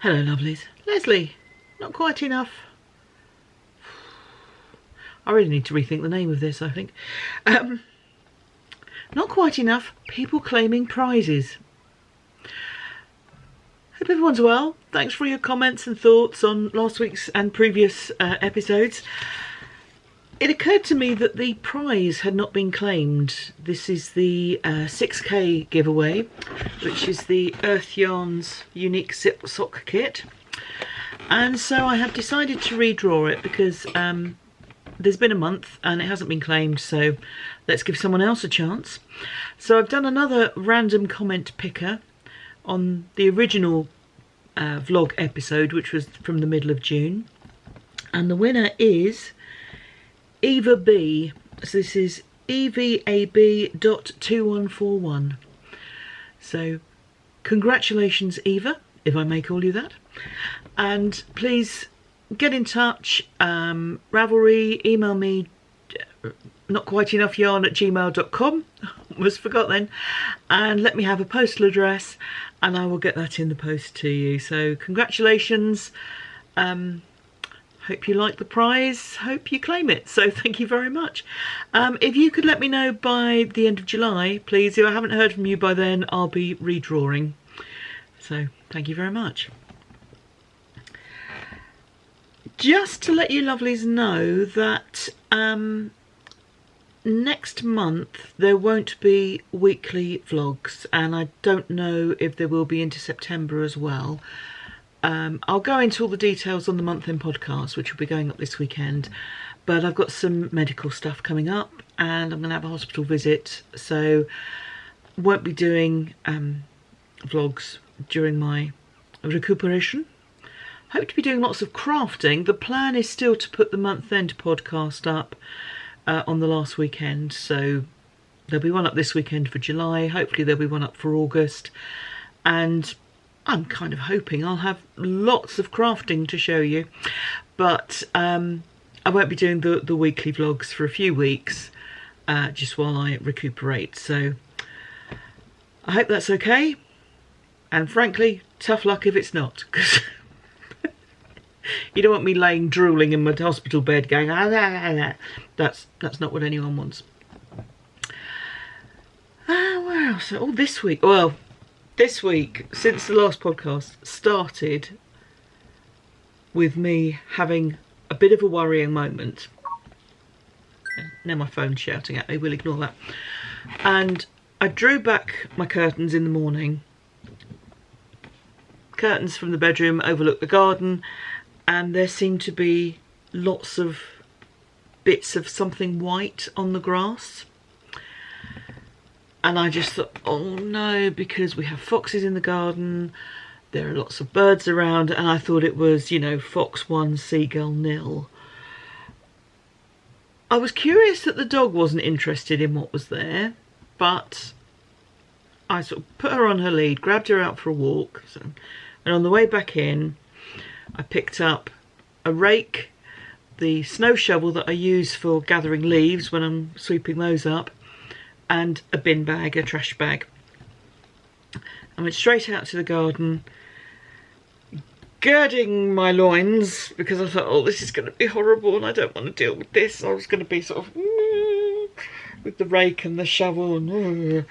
Hello lovelies. Lesley, not quite enough. I really need to rethink the name of this, I think. Not quite enough people claiming prizes. Hope everyone's well. Thanks for your comments and thoughts on last week's and previous episodes. It occurred to me that the prize had not been claimed. This is the 6K giveaway, which is the Earth Yarns unique zip sock kit. And so I have decided to redraw it because there's been a month and it hasn't been claimed, so let's give someone else a chance. So I've done another random comment picker on the original vlog episode, which was from the middle of June. And the winner is Eva B. So this is EVAB.2141. So congratulations, Eva, if I may call you that. And please get in touch. Ravelry, email me, notquiteenoughyarn@gmail.com. Almost forgot then. And let me have a postal address and I will get that in the post to you. So congratulations. Hope you like the prize, hope you claim it. So thank you very much. If you could let me know by the end of July, please. If I haven't heard from you by then, I'll be redrawing. So thank you very much. Just to let you lovelies know that next month there won't be weekly vlogs, and I don't know if there will be into September as well. I'll go into all the details on the month-end podcast, which will be going up this weekend, but I've got some medical stuff coming up and I'm going to have a hospital visit, so won't be doing vlogs during my recuperation. Hope to be doing lots of crafting. The plan is still to put the month-end podcast up on the last weekend, so there'll be one up this weekend for July, hopefully there'll be one up for August, and I'm kind of hoping I'll have lots of crafting to show you, but I won't be doing the weekly vlogs for a few weeks, just while I recuperate. So I hope that's okay, and frankly, tough luck if it's not, because you don't want me laying drooling in my hospital bed going, ah, ah, ah. That's not what anyone wants. Where else? Oh, this week, well, this week, since the last podcast, started with me having a bit of a worrying moment. Now my phone's shouting at me, we'll ignore that. And I drew back my curtains in the morning. Curtains from the bedroom overlook the garden, and there seemed to be lots of bits of something white on the grass. And I just thought, oh no, because we have foxes in the garden, there are lots of birds around, and I thought it was, you know, fox 1, seagull 0. I was curious that the dog wasn't interested in what was there, but I sort of put her on her lead, grabbed her out for a walk, and on the way back in, I picked up a rake, the snow shovel that I use for gathering leaves when I'm sweeping those up, and a bin bag, a trash bag. I went straight out to the garden, girding my loins, because I thought, oh, this is going to be horrible and I don't want to deal with this. I was going to be sort of with the rake and the shovel, and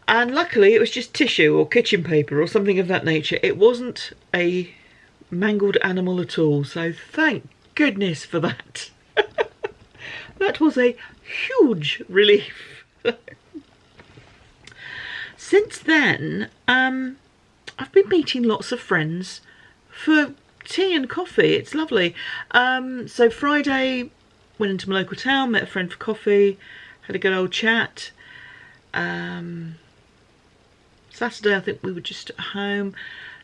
luckily it was just tissue or kitchen paper or something of that nature. It wasn't a mangled animal at all, so thank goodness for that. That was a huge relief. Since then, I've been meeting lots of friends for tea and coffee. It's lovely. So Friday, went into my local town, met a friend for coffee, had a good old chat. Saturday, I think we were just at home.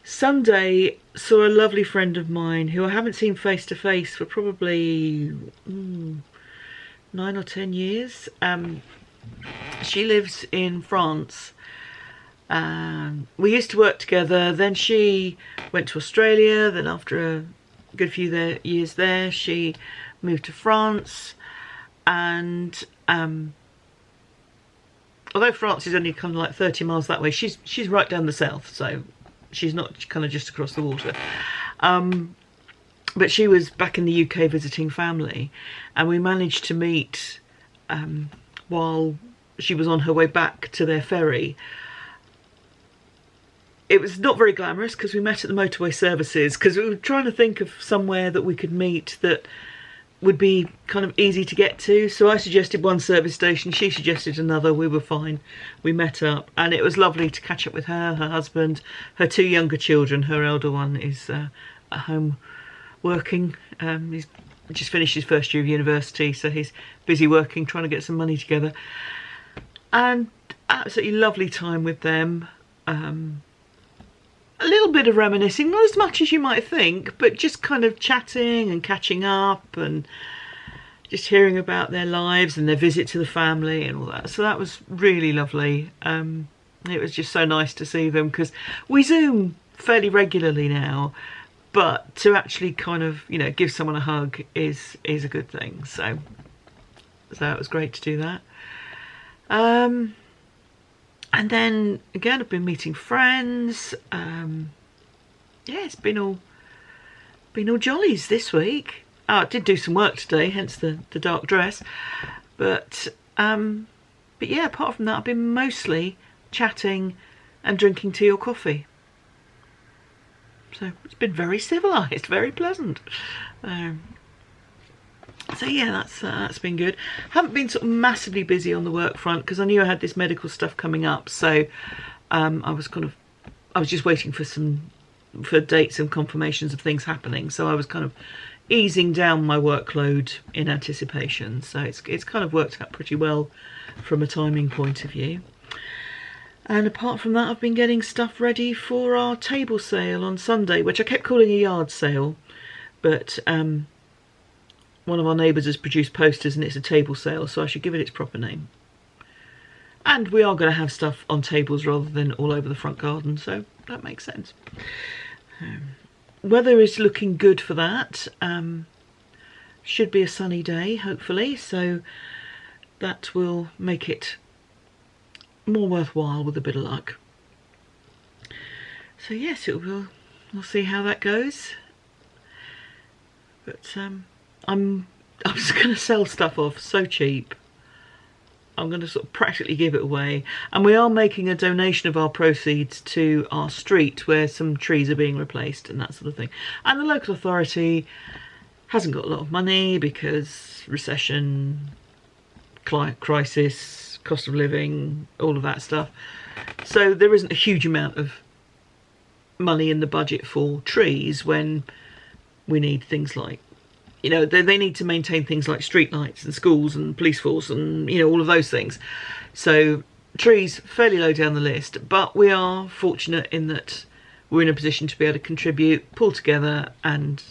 Sunday, saw a lovely friend of mine who I haven't seen face to face for probably 9 or 10 years. She lives in France. We used to work together, then she went to Australia, then after a good few years there, she moved to France, and although France is only kind of like 30 miles that way, she's right down the south, so she's not kind of just across the water. But she was back in the UK visiting family, and we managed to meet while she was on her way back to their ferry. It was not very glamorous because we met at the motorway services, because we were trying to think of somewhere that we could meet that would be kind of easy to get to. So I suggested one service station, she suggested another, we were fine. We met up, and it was lovely to catch up with her, her husband, her 2 younger children. Her elder one is at home working. He's just finished his first year of university, so he's busy working, trying to get some money together. And absolutely lovely time with them. A little bit of reminiscing, not as much as you might think, but just kind of chatting and catching up and just hearing about their lives and their visit to the family and all that. So that was really lovely. It was just so nice to see them, because we Zoom fairly regularly now, but to actually kind of, you know, give someone a hug is a good thing. So it was great to do that. And then again, I've been meeting friends. Yeah, it's been all jollies this week. Oh, I did do some work today, hence the dark dress. But yeah, apart from that, I've been mostly chatting and drinking tea or coffee. So it's been very civilised, very pleasant. So yeah, that's been good. Haven't been sort of massively busy on the work front because I knew I had this medical stuff coming up. So I was just waiting for dates and confirmations of things happening. So I was kind of easing down my workload in anticipation. So it's kind of worked out pretty well from a timing point of view. And apart from that, I've been getting stuff ready for our table sale on Sunday, which I kept calling a yard sale, but one of our neighbours has produced posters and it's a table sale, so I should give it its proper name. And we are going to have stuff on tables rather than all over the front garden, so that makes sense. Weather is looking good for that. Should be a sunny day, hopefully, so that will make it more worthwhile with a bit of luck. So yes, we'll see how that goes. But I'm just going to sell stuff off so cheap. I'm going to sort of practically give it away. And we are making a donation of our proceeds to our street where some trees are being replaced and that sort of thing. And the local authority hasn't got a lot of money because recession, climate crisis, cost of living, all of that stuff. So there isn't a huge amount of money in the budget for trees when we need things like, you know, they need to maintain things like street lights and schools and police force and, you know, all of those things. So trees fairly low down the list, but we are fortunate in that we're in a position to be able to contribute, pull together and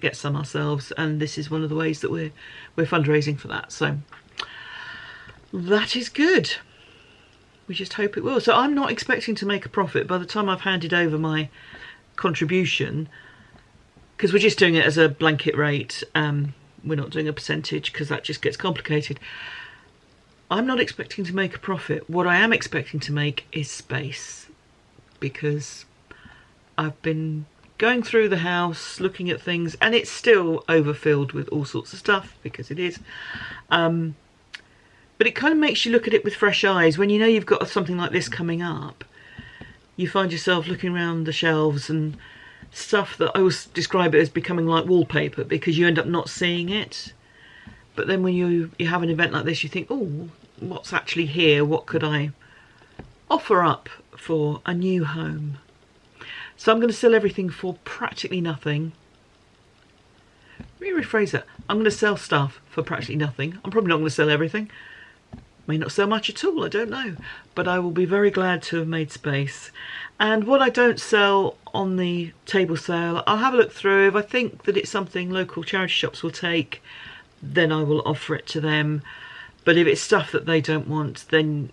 get some ourselves. And this is one of the ways that we're fundraising for that. So that is good. We just hope it will. So I'm not expecting to make a profit by the time I've handed over my contribution, because we're just doing it as a blanket rate. We're not doing a percentage because that just gets complicated. I'm not expecting to make a profit. What I am expecting to make is space, because I've been going through the house looking at things and it's still overfilled with all sorts of stuff, because it is. But it kind of makes you look at it with fresh eyes. When you know you've got something like this coming up, you find yourself looking around the shelves and stuff that I always describe it as becoming like wallpaper, because you end up not seeing it. But then when you have an event like this, you think, oh, what's actually here? What could I offer up for a new home? So I'm going to sell everything for practically nothing. Let me rephrase that. I'm going to sell stuff for practically nothing. I'm probably not going to sell everything. May not sell much at all, I don't know. But I will be very glad to have made space. And what I don't sell on the table sale, I'll have a look through. If I think that it's something local charity shops will take, then I will offer it to them. But if it's stuff that they don't want, then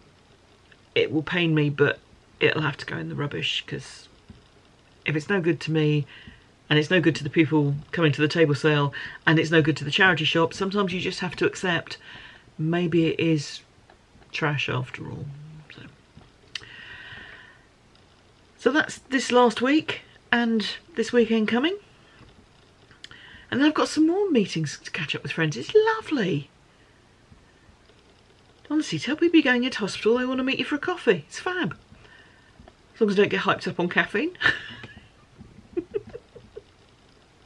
it will pain me, but it'll have to go in the rubbish, because if it's no good to me, and it's no good to the people coming to the table sale, and it's no good to the charity shop, sometimes you just have to accept maybe it is trash after all. So So that's this last week and this weekend coming. And then I've got some more meetings to catch up with friends. It's lovely. Honestly, tell people you're going into hospital, they want to meet you for a coffee. It's fab. As long as I don't get hyped up on caffeine.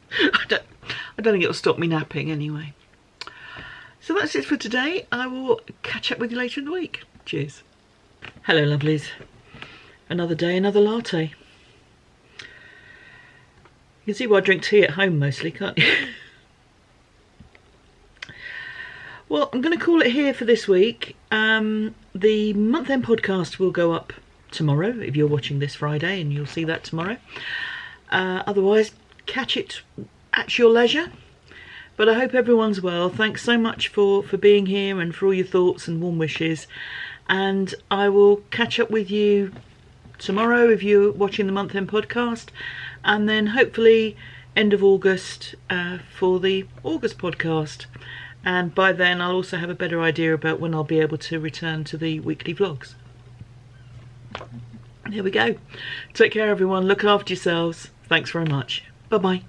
I don't think it'll stop me napping anyway. So that's it for today. I will catch up with you later in the week. Cheers. Hello, lovelies. Another day, another latte. You can see why I drink tea at home mostly, can't you? Well, I'm going to call it here for this week. The month-end podcast will go up tomorrow, if you're watching this Friday, and you'll see that tomorrow. Otherwise, catch it at your leisure. But I hope everyone's well. Thanks so much for being here and for all your thoughts and warm wishes. And I will catch up with you tomorrow if you're watching the month-end podcast. And then hopefully end of August for the August podcast. And by then I'll also have a better idea about when I'll be able to return to the weekly vlogs. There we go. Take care, everyone. Look after yourselves. Thanks very much. Bye-bye.